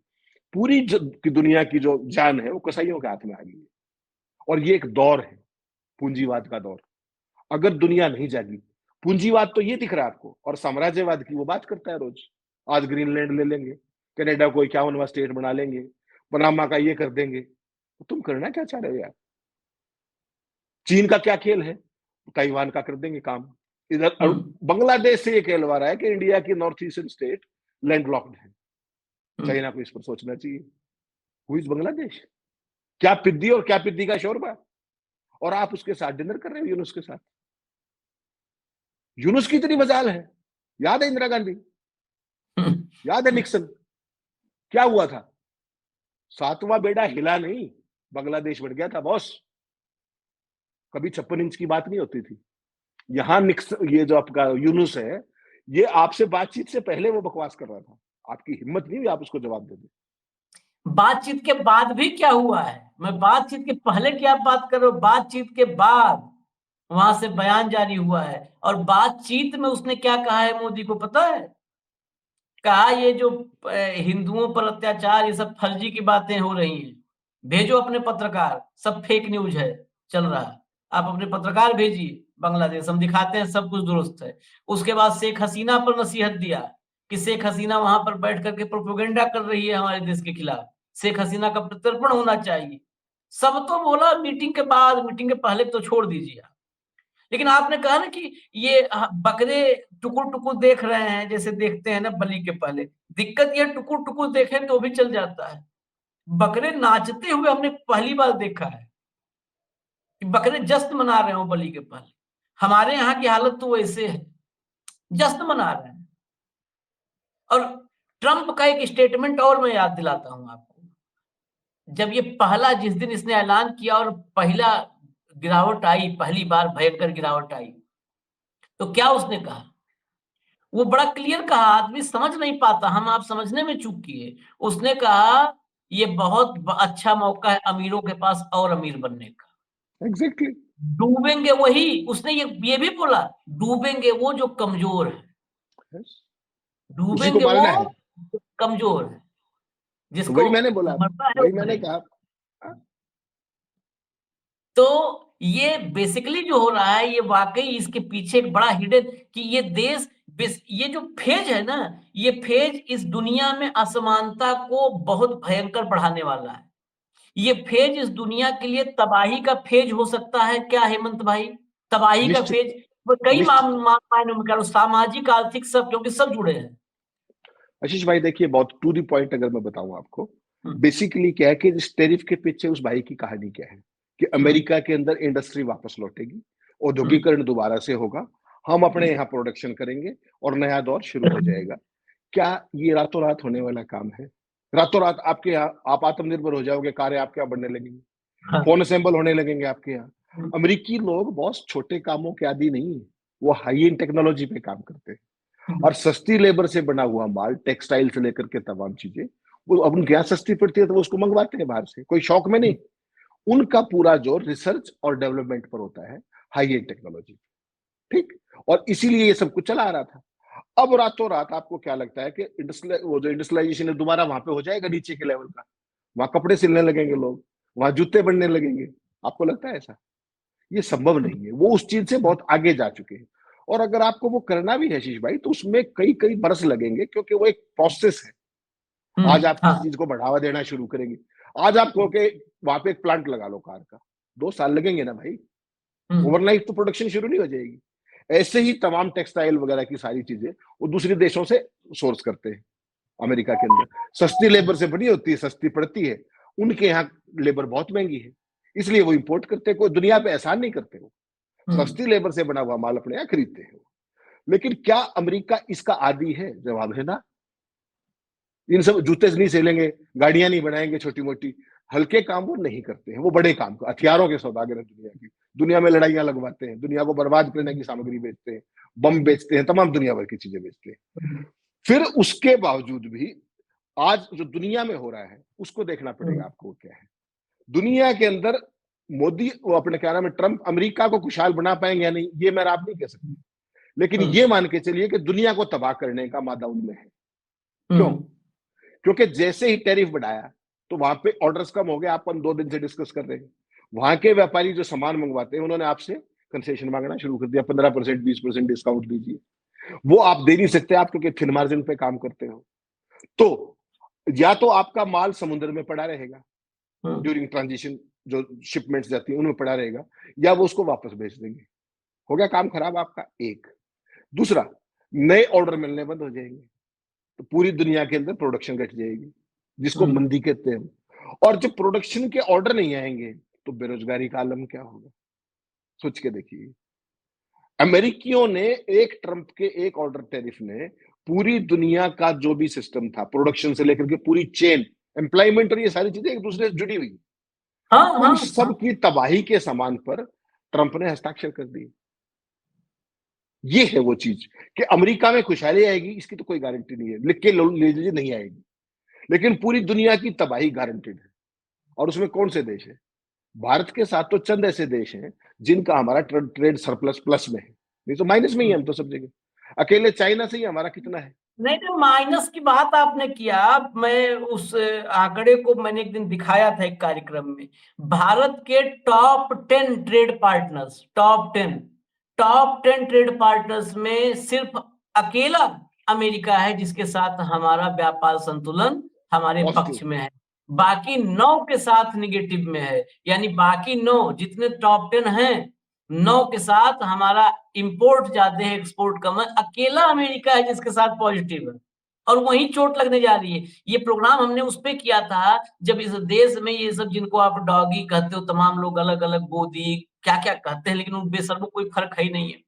पूरी की दुनिया की जो जान है वो कसाईयों के हाथ में आ गई है। और ये एक दौर है, पूंजीवाद का दौर। अगर दुनिया नहीं जागी, पूंजीवाद तो ये दिख रहा है आपको, और साम्राज्यवाद की वो बात करता है रोज। आज ग्रीनलैंड ले लेंगे, कनाडा को 51वां स्टेट बना लेंगे, पनामा का ये कर देंगे। तो तुम करना क्या चाह रहे हो यार? चीन का क्या खेल है? ताइवान का कर देंगे काम। इधर बांग्लादेश से ये कहलवा रहा है कि इंडिया की नॉर्थ ईस्टर्न स्टेट लैंडलॉक्ड है। चाइना को इस पर सोचना चाहिए। Who is Bangladesh? क्या पिद्दी और क्या पिद्दी का शोरबा, और आप उसके साथ डिनर कर रहे हो, यूनुस के साथ। यूनुस की इतनी मजाल है, याद है इंदिरा गांधी, याद है निक्सन, क्या हुआ था? 7वां बेड़ा हिला नहीं, बांग्लादेश बढ़ गया था बॉस। कभी 56 इंच की बात नहीं होती थी। यहां निक्सन, ये जो आपका यूनुस है, ये आपसे बातचीत से पहले वो बकवास कर रहा था। आपकी हिम्मत नहीं हुई आप उसको जवाब दे दे। बातचीत के बाद भी क्या हुआ है? मैं बातचीत के पहले की आप बात कर रहे हो, बातचीत के बाद वहां से बयान जारी हुआ है, और बातचीत में उसने क्या कहा है मोदी को पता है? कहा ये जो हिंदुओं पर अत्याचार, ये सब फर्जी की बातें हो रही हैं, भेजो अपने पत्रकार, सब फेक न्यूज है चल रहा है, आप अपने पत्रकार भेजिए बांग्लादेश, हम दिखाते हैं सब कुछ दुरुस्त है। उसके बाद शेख हसीना पर नसीहत दिया कि शेख हसीना वहां पर बैठ करके प्रोपेगेंडा कर रही है हमारे देश के खिलाफ, शेख हसीना का प्रत्यर्पण होना चाहिए। सब तो बोला मीटिंग के बाद, मीटिंग के पहले तो छोड़ दीजिए। लेकिन आपने कहा ना कि ये बकरे टुकुर टुकुर देख रहे हैं, जैसे देखते हैं ना बलि के पहले। दिक्कत ये टुकुर टुकुर देखें तो भी चल जाता है, बकरे नाचते हुए हमने पहली बार देखा है कि बकरे जश्न मना रहे हो बलि के पहले। हमारे यहाँ की हालत तो वैसे है, जश्न मना रहे हैं। और ट्रंप का एक स्टेटमेंट और मैं याद दिलाता हूं आपको। जब ये पहला, जिस दिन इसने ऐलान किया और पहला गिरावट आई, पहली बार भयंकर गिरावट आई, तो क्या उसने कहा? वो बड़ा क्लियर कहा, आदमी समझ नहीं पाता, हम आप समझने में चूक किए। उसने कहा ये बहुत अच्छा मौका है अमीरों के पास और अमीर बनने का। एग्जैक्टली। डूबेंगे वही, उसने ये भी बोला, डूबेंगे वो जो कमजोर है, उसी को डूबेंगे वो मारना है। जो कमजोर है, तो जिसको वही मैंने बोला, मरना है वही वो मैंने मरेगा। कहा। तो ये बेसिकली जो हो रहा है, ये वाकई इसके पीछे एक बड़ा हिडन, कि ये देश, ये जो फेज है ना, ये फेज इस दुनिया में असमानता को बहुत भयंकर बढ़ाने वाला है। ये फेज इस दुनिया के लिए तबाही का फेज हो सकता है क्या हेमंत भाई? तबाही का निश्चित, फेज, वो कई निश्चित। मायनों में करो, सामाजिक आर्थिक सब, क्योंकि सब जुड़े हैं। आशीष भाई देखिए, बहुत टू दी पॉइंट अगर मैं बताऊं आपको, हम्म, बेसिकली क्या है कि इस टैरिफ के पीछे उस भाई की कहानी क्या है कि अमेरिका के अंदर इंडस्ट्री वापस लौटेगी, औद्योगिकरण दोबारा से होगा, हम अपने यहाँ प्रोडक्शन करेंगे और नया दौर शुरू हो जाएगा। क्या ये रातों रात होने वाला काम है? रातों रात आपके यहाँ आप आत्मनिर्भर हो जाओगे, कारें आपके यहाँ बनने लगेंगी, हाँ, फोन असेंबल होने लगेंगे आपके यहाँ। अमेरिकी लोग बहुत छोटे कामों के आदि नहीं, वो हाई एंड टेक्नोलॉजी पे काम करते हैं, और सस्ती लेबर से बना हुआ माल, टेक्सटाइल से लेकर के तमाम चीजें, वो अब उनके यहाँ सस्ती पड़ती है तो वो उसको मंगवाते हैं बाहर से, कोई शौक में नहीं। उनका पूरा जोर रिसर्च और डेवलपमेंट पर होता है, हाई एंड टेक्नोलॉजी। ठीक, और इसीलिए ये सब कुछ चला आ रहा था। अब रातों रात आपको क्या लगता है कि वो जो इंडस्ट्रियलाइजेशन है दोबारा वहां पे हो जाएगा नीचे के लेवल का, वहां कपड़े सिलने लगेंगे लोग, वहां जूते बनने लगेंगे। आपको लगता है ऐसा? ये संभव नहीं है। वो उस चीज से बहुत आगे जा चुके हैं। और अगर आपको वो करना भी है आशीष भाई, तो उसमें कई कई बरस लगेंगे, क्योंकि वो एक प्रोसेस है। आज आप किसी हाँ। चीज को बढ़ावा देना शुरू करेंगे, आज आप कहो कि वहां पे एक प्लांट लगा लो कार का, 2 साल लगेंगे ना भाई। ओवरनाइट तो प्रोडक्शन शुरू नहीं हो जाएगी। ऐसे ही तमाम टेक्सटाइल वगैरह की सारी चीजें वो दूसरे देशों से सोर्स करते हैं। अमेरिका के अंदर सस्ती लेबर से बनी होती है, सस्ती पड़ती है। उनके यहाँ लेबर बहुत महंगी है, इसलिए वो इंपोर्ट करते हैं। कोई दुनिया पे एहसान नहीं करते, वो सस्ती लेबर से बना हुआ माल अपने यहाँ खरीदते हैं। लेकिन क्या अमेरिका इसका आदी है? जवाब है ना। इन सब जूते नहीं सेलेंगे, गाड़ियां नहीं बनाएंगे, छोटी मोटी हल्के काम वो नहीं करते हैं। वो बड़े काम को, हथियारों के सौदागर है दुनिया की। दुनिया में लड़ाइयां लगवाते हैं, दुनिया को बर्बाद करने की सामग्री बेचते हैं, बम बेचते हैं, तमाम दुनिया भर की चीजें बेचते हैं। फिर उसके बावजूद भी आज जो दुनिया में हो रहा है उसको देखना पड़ेगा आपको। क्या है दुनिया के अंदर? मोदी, वो अपने क्या नाम है, ट्रंप, अमेरिका को खुशहाल बना पाएंगे या नहीं, ये मैं आप नहीं कह सकते। लेकिन ये मान के चलिए कि दुनिया को तबाह करने का मादा उनमें है। क्यों? क्योंकि जैसे ही टैरिफ बढ़ाया तो वहां पे ऑर्डर्स कम हो गए। अपन 2 दिन से डिस्कस कर रहे हैं। वहां के व्यापारी जो सामान मंगवाते हैं, उन्होंने आपसे कंसेशन मांगना शुरू कर दिया, 15%, 20% डिस्काउंट दीजिए। वो आप दे नहीं सकते, आप क्योंकि थिन मार्जिन पे काम करते हो। तो या तो आपका माल समुद्र में पड़ा रहेगा ड्यूरिंग ट्रांजिशन, जो शिपमेंट्स जाती है उनमें पड़ा रहेगा, या वो उसको वापस भेज देंगे। हो गया काम खराब आपका। एक दूसरा, नए ऑर्डर मिलने बंद हो जाएंगे, तो पूरी दुनिया के अंदर प्रोडक्शन घट जाएगी, जिसको मंदी कहते हैं। और जब प्रोडक्शन के ऑर्डर नहीं आएंगे तो बेरोजगारी का आलम क्या होगा? सोच के देखिए। अमेरिकियों ने एक ट्रंप के एक ऑर्डर टैरिफ ने पूरी दुनिया का जो भी सिस्टम था, प्रोडक्शन से लेकर के पूरी चेन, एम्प्लॉयमेंट और ये सारी चीजें एक दूसरे से जुड़ी हुई, उन सब की तबाही के सामान पर ट्रंप ने हस्ताक्षर कर दिए। ये है वो चीज कि अमेरिका में खुशहाली आएगी, इसकी तो कोई गारंटी नहीं है। लिख के ले लीजिए, नहीं आएगी। लेकिन पूरी दुनिया की तबाही गारंटेड है। और उसमें कौन से देश है? भारत के साथ तो चंद ऐसे देश हैं जिनका हमारा ट्रेड सरप्लस प्लस में है, नहीं तो माइनस में ही है हम तो सब जगह। अकेले चाइना से ही हमारा कितना है। नहीं तो माइनस की बात आपने किया, मैं उस आंकड़े को मैंने एक दिन दिखाया था एक कार्यक्रम में। भारत के top 10 trade partners, top 10 trade partners में सिर्फ अकेला अमेरिका है जिसके साथ हमारा व्यापार संतुलन हमारे पक्ष में है। बाकी 9 के साथ निगेटिव में है। यानी बाकी 9 जितने टॉप 10 हैं, 9 के साथ हमारा इंपोर्ट ज्यादा है, एक्सपोर्ट कम है। अकेला अमेरिका है जिसके साथ पॉजिटिव है, और वही चोट लगने जा रही है। ये प्रोग्राम हमने उस पे किया था जब इस देश में ये सब, जिनको आप डॉगी कहते हो, तमाम लोग अलग अलग गोदी क्या क्या कहते हैं, लेकिन उन बेशर्मों को कोई फर्क है ही नहीं है।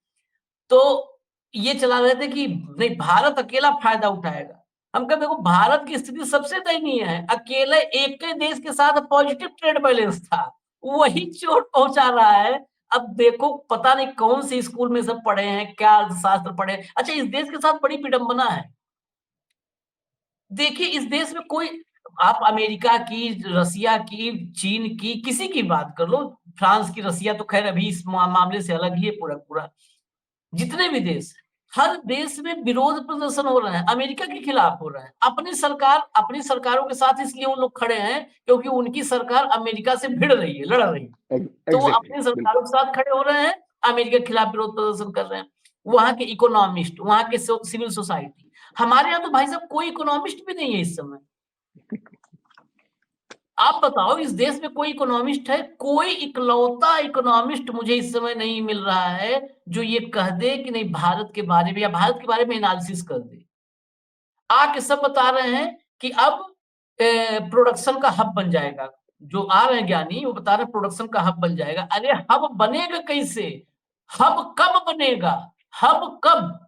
तो ये चला रहे थे कि नहीं, भारत अकेला फायदा उठाएगा। हम कहते देखो, भारत की स्थिति सबसे दयनीय है। अकेले एक ही देश के साथ पॉजिटिव ट्रेड बैलेंस था, वही चोट पहुंचा रहा है। अब देखो, पता नहीं कौन से स्कूल में सब पढ़े हैं, क्या शास्त्र पढ़े हैं। अच्छा, इस देश के साथ बड़ी विडंबना है। देखिए, इस देश में कोई, आप अमेरिका की, रसिया की, चीन की, किसी की बात कर लो, फ्रांस की, रसिया तो खैर अभी इस मामले से अलग ही है पूरा पूरा। जितने भी देश, हर देश में विरोध प्रदर्शन हो रहे हैं, अमेरिका के खिलाफ हो रहे हैं। अपनी सरकारों के साथ इसलिए उन लोग खड़े हैं क्योंकि उनकी सरकार अमेरिका से भिड़ रही है, लड़ रही है। तो वो अपनी सरकारों के साथ खड़े हो रहे हैं, अमेरिका के खिलाफ विरोध प्रदर्शन कर रहे हैं। वहां के इकोनॉमिस्ट, वहां के सिविल सोसाइटी। हमारे यहाँ तो भाई साहब कोई इकोनॉमिस्ट भी नहीं है इस समय। आप बताओ, इस देश में कोई इकोनॉमिस्ट है? कोई इकलौता इकोनॉमिस्ट मुझे इस समय नहीं मिल रहा है जो ये कह दे कि नहीं, भारत के बारे में या भारत के बारे में एनालिसिस कर दे। आके सब बता रहे हैं कि अब प्रोडक्शन का हब बन जाएगा। जो आ रहे हैं ज्ञानी, वो बता रहे हैं प्रोडक्शन का हब बन जाएगा। अरे हब बनेगा कैसे? हब कब बनेगा? हब कब?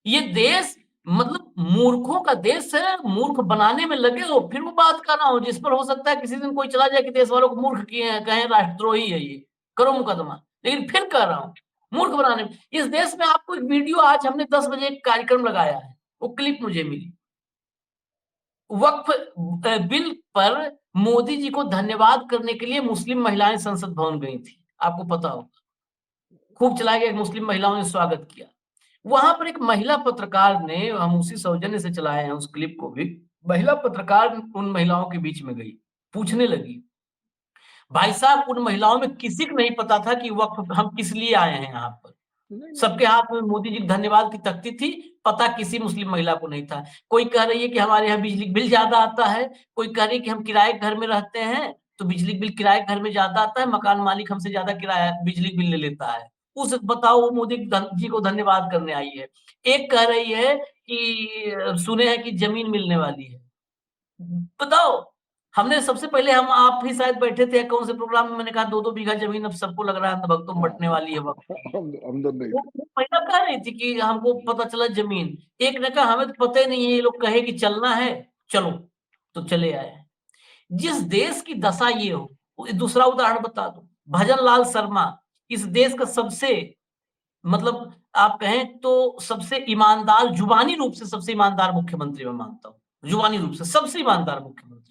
ये देश मतलब मूर्खों का देश है। मूर्ख बनाने में लगे हो, फिर वो बात का ना हो जिस पर हो सकता है किसी दिन कोई चला जाए कि देश वालों को मूर्ख किए हैं, कहें राष्ट्रद्रोही है, ये करो मुकदमा। लेकिन फिर कह रहा हूं, मूर्ख बनाने में। इस देश में आपको एक वीडियो, आज हमने 10 बजे एक कार्यक्रम लगाया है, वो क्लिप मुझे मिली। वक्फ बिल पर मोदी जी को धन्यवाद करने के लिए मुस्लिम महिलाएं संसद भवन गई थी, आपको पता होगा। खूब चलाया गया, मुस्लिम महिलाओं ने स्वागत किया। वहां पर एक महिला पत्रकार ने, हम उसी सौजन्य से चलाए हैं उस क्लिप को भी, महिला पत्रकार उन महिलाओं के बीच में गई, पूछने लगी भाई साहब उन महिलाओं में किसी को नहीं पता था कि वक्फ हम किस लिए आए हैं यहाँ पर। सबके हाथ में मोदी जी धन्यवाद की तख्ती थी, पता किसी मुस्लिम महिला को नहीं था। कोई कह रही है कि हमारे यहाँ बिजली बिल ज्यादा आता है, कोई कह रही है कि हम किराए घर में रहते हैं तो बिजली बिल किराए घर में ज्यादा आता है, मकान मालिक हमसे ज्यादा किराया बिजली बिल ले लेता है। उस बताओ वो मोदी जी को धन्यवाद करने आई है। एक कह रही है कि सुने हैं कि जमीन मिलने वाली है। बताओ, हमने सबसे पहले हम आप ही शायद बैठे थे कौन से प्रोग्राम में, मैंने कहा 2-2 बीघा जमीन अब सबको लग रहा है भक्तों में बंटने वाली है वक्त की। हम दोनों नहीं वो थे। महिला कह रही थी कि हमको पता चला जमीन। एक ने कहा हमें तो पता ही नहीं है, ये लोग कहे कि चलना है चलो, तो चले आए। जिस देश की दशा ये हो, दूसरा उदाहरण बता दूं, भजन लाल शर्मा इस देश का सबसे मतलब आप कहें तो सबसे ईमानदार, जुबानी रूप से सबसे ईमानदार मुख्यमंत्री मैं मानता हूँ। जुबानी रूप से सबसे ईमानदार मुख्यमंत्री।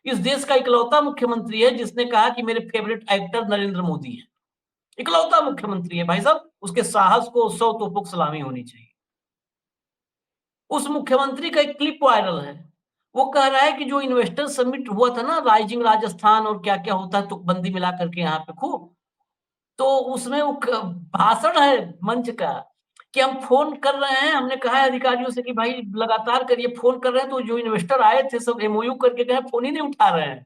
इस देश का इकलौता मुख्यमंत्री है जिसने कहा कि मेरे फेवरेट एक्टर नरेंद्र मोदी है। इकलौता मुख्यमंत्री है भाई साहब, उसके साहस को 100 तोपों की सलामी होनी चाहिए। उस मुख्यमंत्री का एक क्लिप वायरल है। वो कह रहा है कि जो इन्वेस्टर समिट हुआ था ना राइजिंग राजस्थान और क्या क्या होता है तुकबंदी मिला करके यहाँ पे खूब, तो उसमें वो भाषण है मंच का कि हम फोन कर रहे हैं, हमने कहा है अधिकारियों से कि भाई लगातार करिए, फोन कर रहे हैं तो जो इन्वेस्टर आए थे सब एमओयू करके गए, फोन ही नहीं उठा रहे हैं,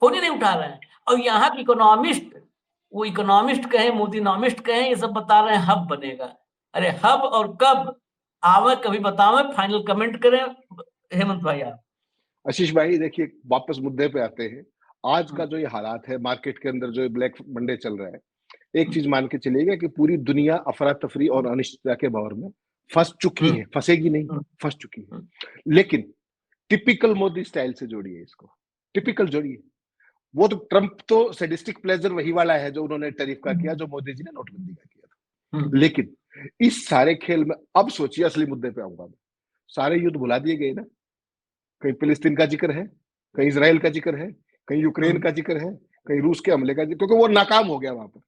फोन ही नहीं उठा रहे हैं। और यहाँ के इकोनॉमिस्ट, वो इकोनॉमिस्ट कहें मोदीनॉमिस्ट कहें, ये सब बता रहे हैं हब बनेगा। अरे हब और कब आवे कभी बतावे, फाइनल कमेंट करें हेमंत भाई आप। आशीष भाई देखिए, वापस मुद्दे पे आते हैं। आज का जो ये हालात है मार्केट के अंदर, जो ये ब्लैक मंडे चल रहा है, एक चीज मान के चलिएगा कि पूरी दुनिया अफरा तफरी और अनिश्चितता के भंवर में फंस चुकी है। फंसेगी नहीं, फंस चुकी है। लेकिन टिपिकल मोदी स्टाइल से जोड़िए इसको, टिपिकल जोड़िए। वो तो ट्रंप तो सैडिस्टिक प्लेजर वही वाला है जो उन्होंने टैरिफ का किया, जो मोदी जी ने नोटबंदी का किया था। लेकिन इस सारे खेल में अब सोचिए, असली मुद्दे पे आऊंगा मैं। सारे युद्ध भुला दिए गए ना, कहीं फिलिस्तीन का जिक्र है, कहीं इजराइल का जिक्र है, कहीं यूक्रेन का जिक्र है, कहीं रूस के हमले का जिक्र, क्योंकि वो नाकाम हो गया वहां पर।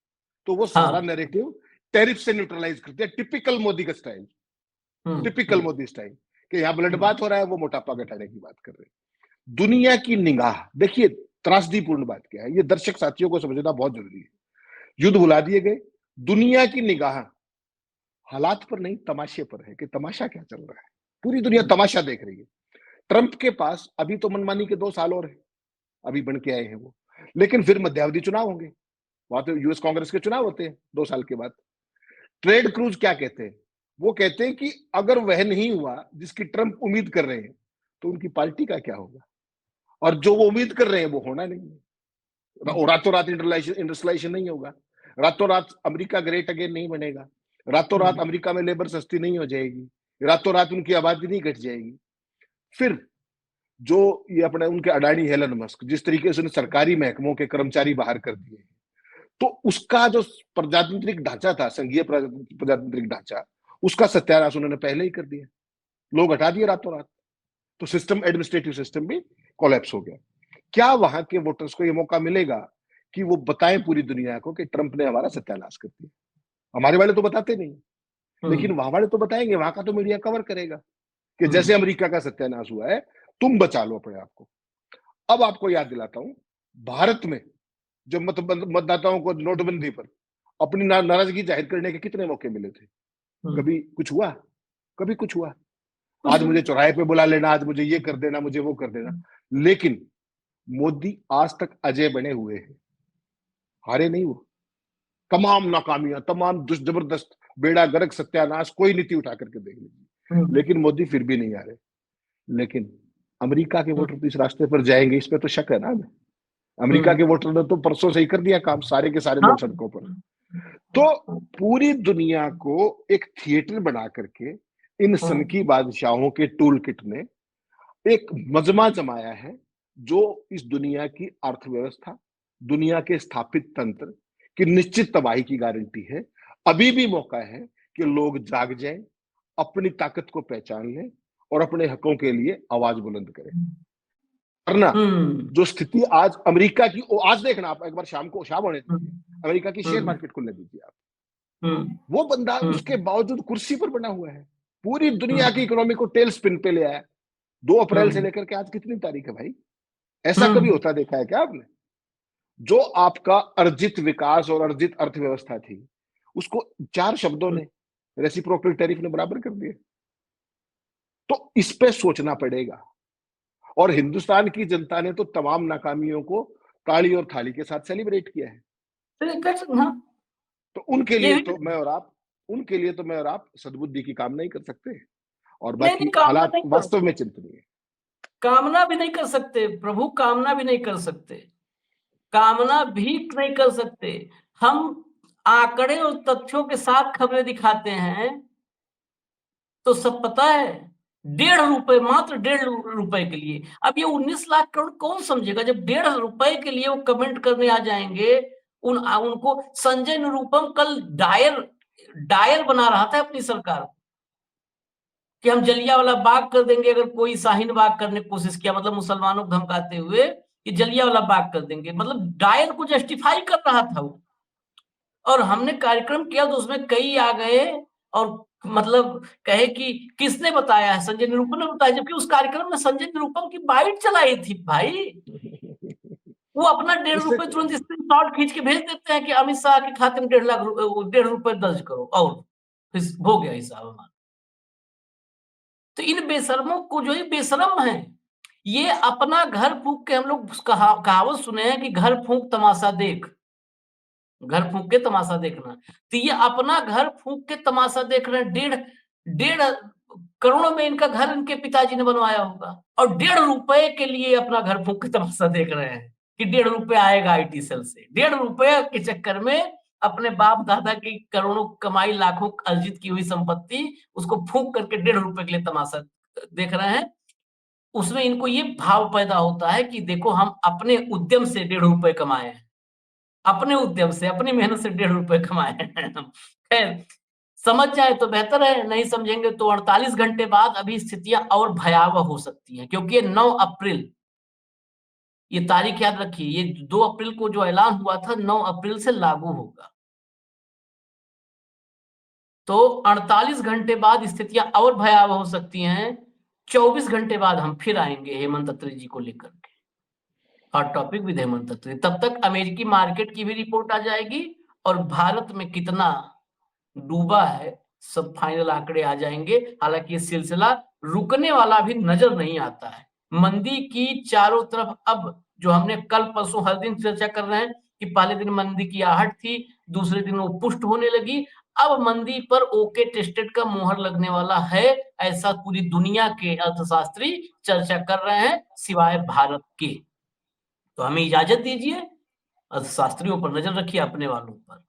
तो वो सारा नैरेटिव टैरिफ से न्यूट्रलाइज करते हैं। टिपिकल मोदी का स्टाइल, टिपिकल मोदी स्टाइल कि यहाँ ब्लड बात हो रहा है, वो मोटापा घटाने की बात कर रहे हैं। दुनिया की निगाह देखिए, त्रासदीपूर्ण बात क्या है, ये दर्शक साथियों को समझना बहुत जरूरी है। युद्ध भुला दिए गए, दुनिया की निगाह हालात पर नहीं तमाशे पर है कि तमाशा क्या चल रहा है। पूरी दुनिया तमाशा देख रही है। ट्रंप के पास अभी तो मनमानी के 2 साल और है, अभी बन के आए हैं वो, लेकिन फिर मध्यावधि चुनाव होंगे। वहां तो यूएस कांग्रेस के चुनाव होते हैं 2 साल के बाद। ट्रेड क्रूज क्या कहते हैं? वो कहते हैं कि अगर वह नहीं हुआ जिसकी ट्रंप उम्मीद कर रहे हैं, तो उनकी पार्टी का क्या होगा? और जो वो उम्मीद कर रहे हैं वो होना नहीं है। रातों रात इंडस्ट्रियलाइजेशन नहीं होगा, रातों रात अमेरिका ग्रेट अगेन नहीं बनेगा, रातों रात अमेरिका में लेबर सस्ती नहीं हो जाएगी, रातों रात उनकी आबादी नहीं घट जाएगी। फिर जो ये अपने उनके अडानी हेलन मस्क, जिस तरीके से उन्हें सरकारी महकमों के कर्मचारी बाहर कर दिए, तो उसका जो प्रजातांत्रिक ढांचा था, संघीय प्रजातांत्रिक ढांचा, उसका सत्यानाश उन्होंने पहले ही कर दिया। लोग हटा दिए रातों रात, तो सिस्टम, एडमिनिस्ट्रेटिव सिस्टम भी कोलैप्स हो गया। क्या वहां के वोटर्स को ये मौका मिलेगा कि वो बताएं पूरी दुनिया को कि ट्रंप ने हमारा सत्यानाश कर दिया? हमारे वाले तो बताते नहीं, लेकिन वहां वाले तो बताएंगे, वहां का तो मीडिया कवर करेगा कि जैसे अमेरिका का सत्यानाश हुआ है, तुम बचा लो अपने आप को। अब आपको याद दिलाता हूं, भारत में जब मतदाताओं को नोटबंदी पर अपनी नाराजगी जाहिर करने के कितने मौके मिले थे? कभी कुछ हुआ? कभी कुछ हुआ? आज मुझे चौराहे पे बुला लेना, आज मुझे ये कर देना, मुझे वो कर देना। लेकिन मोदी आज तक अजय बने हुए हैं, हारे नहीं वो। तमाम नाकामियां, तमाम जबरदस्त बेड़ा गर्क सत्यानाश, कोई नीति उठा करके देख लीजिए, लेकिन मोदी फिर भी नहीं आ रहे। लेकिन अमेरिका के वोटर तो इस रास्ते पर जाएंगे, इस पे तो शक है ना हमें। अमेरिका के वोटर ने तो परसों से ही कर दिया काम, सारे के सारे लोग सड़कों पर। तो पूरी दुनिया को एक थिएटर बना करके इन सनकी बादशाहों के टूल किट ने एक मजमा जमाया है, जो इस दुनिया की अर्थव्यवस्था, दुनिया के स्थापित तंत्र की निश्चित तबाही की गारंटी है। अभी भी मौका है कि लोग जाग जाएं, अपनी ताकत को पहचान लें और अपने हकों के लिए आवाज बुलंद करें। वरना जो स्थिति आज अमेरिका की, आज देखना आप, एक बार शाम होने दीजिए, अमेरिका की शेयर मार्केट खुलने दीजिए आप। वो बंदा उसके बावजूद कुर्सी पर बना हुआ है, पूरी दुनिया की इकोनॉमी को टेल स्पिन पे ले आया। 2 अप्रैल से लेकर के आज कितनी तारीख है भाई? ऐसा कभी होता देखा है क्या आपने? जो आपका अर्जित विकास और अर्जित अर्थव्यवस्था थी, उसको 4 शब्दों ने, रेसिप्रोकल टैरिफ ने बराबर कर दिया। तो इस पे सोचना पड़ेगा। और हिंदुस्तान की जनता ने तो तमाम नाकामियों को ताली और थाली के साथ सेलिब्रेट किया है। हाँ, तो उनके ये लिए भी तो मैं और आप सद्बुद्धि की कामना ही कर सकते हैं। और नहीं, बाकी कामना हालात नहीं कर, वास्तव में चिंतनीय है। कामना भी नहीं कर सकते प्रभु, कामना भी नहीं कर सकते, कामना भी नहीं कर सकते। हम आंकड़े और तथ्यों के साथ खबरें दिखाते हैं तो सब पता है। 1.5 रुपए, मात्र 1.5 रुपए के लिए। अब ये 19 लाख करोड़ कौन समझेगा जब 1.5 रुपए के लिए वो कमेंट करने आ जाएंगे। उनको संजय निरुपम कल डायर बना रहा था अपनी सरकार कि हम जलियांवाला बाग कर देंगे अगर कोई शाहीन बाग करने की कोशिश किया, मतलब मुसलमानों को धमकाते हुए कि जलियांवाला बाग कर देंगे, मतलब डायर को जस्टिफाई कर रहा था वो। और हमने कार्यक्रम किया तो उसमें कई आ गए और मतलब कहे कि किसने बताया है, संजय निरुपम ने बताया, जबकि उस कार्यक्रम में संजय निरुपम की बाइट चलाई थी भाई। वो अपना 1.5 रुपए इससे तुरंत स्क्रीनशॉट खींच के भेज देते हैं कि अमित शाह के खाते में 1.5 रुपए दर्ज करो और फिर हो गया हिसाब हमारा। तो इन बेशर्मों को जो है बेशरम है, ये अपना घर फूंक के, हम लोग कहावत सुने हैं कि घर फूंक तमाशा देख, घर फूंक के तमाशा देखना। तो ये अपना घर फूंक के तमाशा देख रहे हैं। 1.5 करोड़ में इनका घर इनके पिताजी ने बनवाया होगा और 1.5 रुपए के लिए अपना घर फूंक के तमाशा देख रहे हैं कि 1.5 रुपए आएगा आईटी सेल से। 1.5 रुपए के चक्कर में अपने बाप दादा की करोड़ों कमाई, लाखों अर्जित की हुई संपत्ति, उसको फूंक करके 1.5 रुपए के लिए तमाशा देख रहे हैं। उसमें इनको ये भाव पैदा होता है कि देखो हम अपने उद्यम से 1.5 रुपए कमाए हैं, अपने उद्यम से, अपनी मेहनत से 1.5 रुपए कमाए हैं। खैर, समझ जाए तो बेहतर है, नहीं समझेंगे तो 48 घंटे बाद अभी स्थितियां और भयावह हो सकती हैं, क्योंकि ये 9 अप्रैल, ये तारीख याद रखिए, ये 2 अप्रैल को जो ऐलान हुआ था 9 अप्रैल से लागू होगा। तो 48 घंटे बाद स्थितियां और भयावह हो सकती हैं। 24 घंटे बाद हम फिर आएंगे हेमंत अत्री जी को लेकर के, हॉट टॉपिक विद हेमंत अत्री। तब तक अमेरिकी मार्केट की भी रिपोर्ट आ जाएगी और भारत में कितना डूबा है सब फाइनल आंकड़े आ जाएंगे। हालांकि ये सिलसिला रुकने वाला भी नजर नहीं आता है। मंदी की चारों तरफ, अब जो हमने कल परसों हर दिन चर्चा कर रहे हैं कि पहले दिन मंदी की आहट थी, दूसरे दिन वो पुष्ट होने लगी, अब मंदी पर ओके टेस्टेड का मोहर लगने वाला है, ऐसा पूरी दुनिया के अर्थशास्त्री चर्चा कर रहे हैं सिवाय भारत के। तो हमें इजाजत दीजिए, अर्थशास्त्रियों पर नजर रखिए, अपने वालों पर,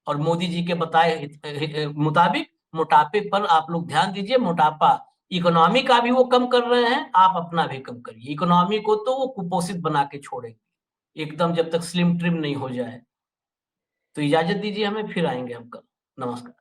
और मोदी जी के बताए मुताबिक मोटापे पर आप लोग ध्यान दीजिए। मोटापा, इकोनॉमी का भी वो कम कर रहे हैं, आप अपना भी कम करिए। इकोनॉमी को तो वो कुपोषित बना के छोड़ेंगे एकदम, जब तक स्लिम ट्रिम नहीं हो जाए। तो इजाजत दीजिए हमें, फिर आएंगे हम कल। नमस्कार।